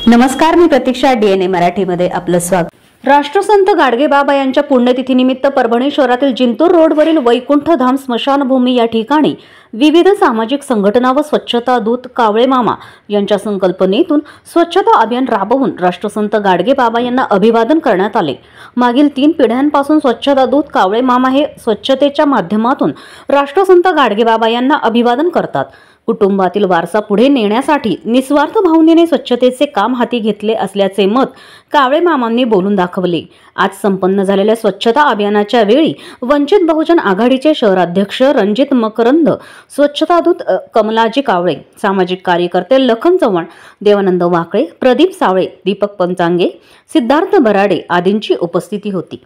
नमस्कार, मी प्रतीक्षा. DNA मराठीमध्ये आपलं स्वागत. राष्ट्रसंत गाडगेबाबा यांच्या पुण्यतिथीनिमित्त परभणी शहरातील जिंतूर रोडवरील वैकुंठधाम स्मशानभूमी या ठिकाणी विविध सामाजिक संघटना व स्वच्छता दूत कावळे मामा यांच्या संकल्पनेतून स्वच्छता अभियान राबवून राष्ट्रसंत गाडगेबाबा यांना अभिवादन करण्यात आले. मागील 3 पिढ्यांपासून स्वच्छता दूत कावळे मामा हे स्वच्छतेच्या माध्यमातून राष्ट्रसंत गाडगेबाबा यांना अभिवादन करतात. कुटुंबातील वारसा पुढे नेण्यासाठी निस्वार्थ भावनेने स्वच्छतेचे काम हाती घेतले असल्याचे मत कावळे मामांनी बोलून दाखवले. आज संपन्न झालेल्या स्वच्छता अभियानाच्या वेळी वंचित बहुजन आघाडीचे शहराध्यक्ष रणजित मकरंद, स्वच्छता दूत कमलाजी कावळे, सामाजिक कार्यकर्ते लखन चव्हाण, देवानंद वाकळे, प्रदीप सावळे, दीपक पंचांगे, सिद्धार्थ बराडे आदींची उपस्थिती होती.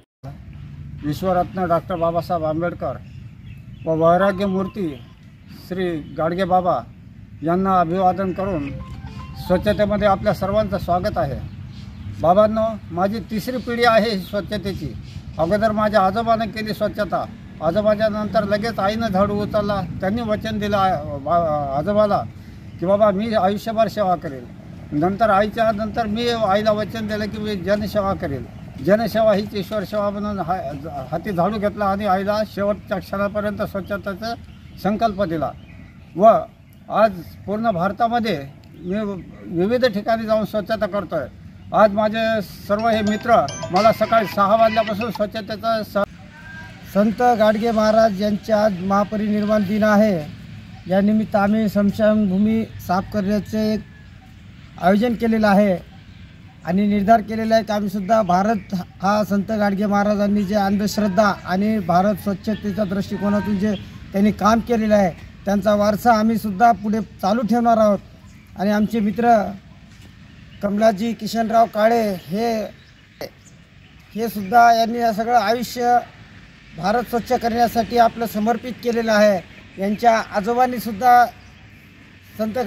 विश्वरत्न डॉक्टर बाबासाहेब आंबेडकर व वैराग्य मूर्ती श्री गाडगेबाबा यांना अभिवादन करून स्वच्छतेमध्ये आपल्या सर्वांचं स्वागत आहे. बाबांनो, माझी 3री पिढी आहे स्वच्छतेची. अगोदर माझ्या आजोबानं केली स्वच्छता. आजोबाच्या नंतर लगेच आईनं झाडू उचलला. त्यांनी वचन दिलं आजोबाला की बाबा मी आयुष्यभर सेवा करेल. नंतर आईच्या नंतर मी आईला वचन दिलं की मी जनसेवा करेल. जनसेवा हीच ईश्वर सेवा म्हणून हाती झाडू घेतला आणि आईला शेवटच्या क्षणापर्यंत स्वच्छतेचा संकल्प दिला. व आज पूर्ण भारतामध्ये मी विविध ठिकाणी जाऊन स्वच्छता करतो आहे. आज माझे सर्व हे मित्र मला सकाळी 6 वाजल्यापासून स्वच्छतेचा संत गाडगे महाराज यांचे आज महापरिनिर्वाण दिन आहे. या निमित्त आम्ही स्मशानभूमी साफ करण्याचे एक आयोजन केलेलं आहे आणि निर्धार केलेला आहे की आम्हीसुद्धा भारत हा संत गाडगे महाराजांनी जे अंधश्रद्धा आणि भारत स्वच्छतेच्या दृष्टिकोनातून जे त्यांनी काम केलेलं आहे त्यांचा वारसा आम्हीसुद्धा पुढे चालू ठेवणार आहोत. आणि आमचे मित्र कमलाजी किशनराव काळे हे सुद्धा यांनी सगळं आयुष्य भारत स्वच्छ करण्यासाठी आपलं समर्पित केलेलं आहे. यांच्या आजोबांनीसुद्धा संत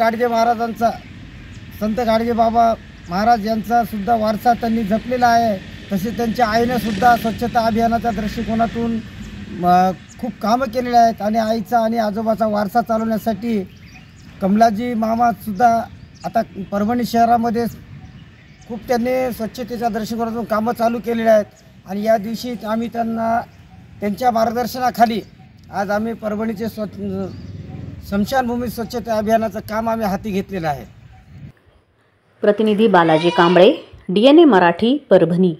गाडगेबाबा महाराज यांचा सुद्धा वारसा त्यांनी जपलेला आहे. तसेच त्यांच्या आईनेसुद्धा स्वच्छता अभियानाच्या दृष्टिकोनातून खूप कामं केलेले आहेत. आणि आईचा आणि आजोबाचा वारसा चालवण्यासाठी कमलाजी मामासुद्धा आता परभणी शहरामध्ये खूप त्यांनी स्वच्छतेच्या दृष्टिकोनातून कामं चालू केलेली आहेत. आणि या दिवशी आम्ही त्यांच्या मार्गदर्शनाखाली आज आम्ही परभणीचे स्मशानभूमी स्वच्छता अभियानाचं काम आम्ही हाती घेतलेलं आहे. प्रतिनिधी बालाजी कांबळे, DNA मराठी, परभणी.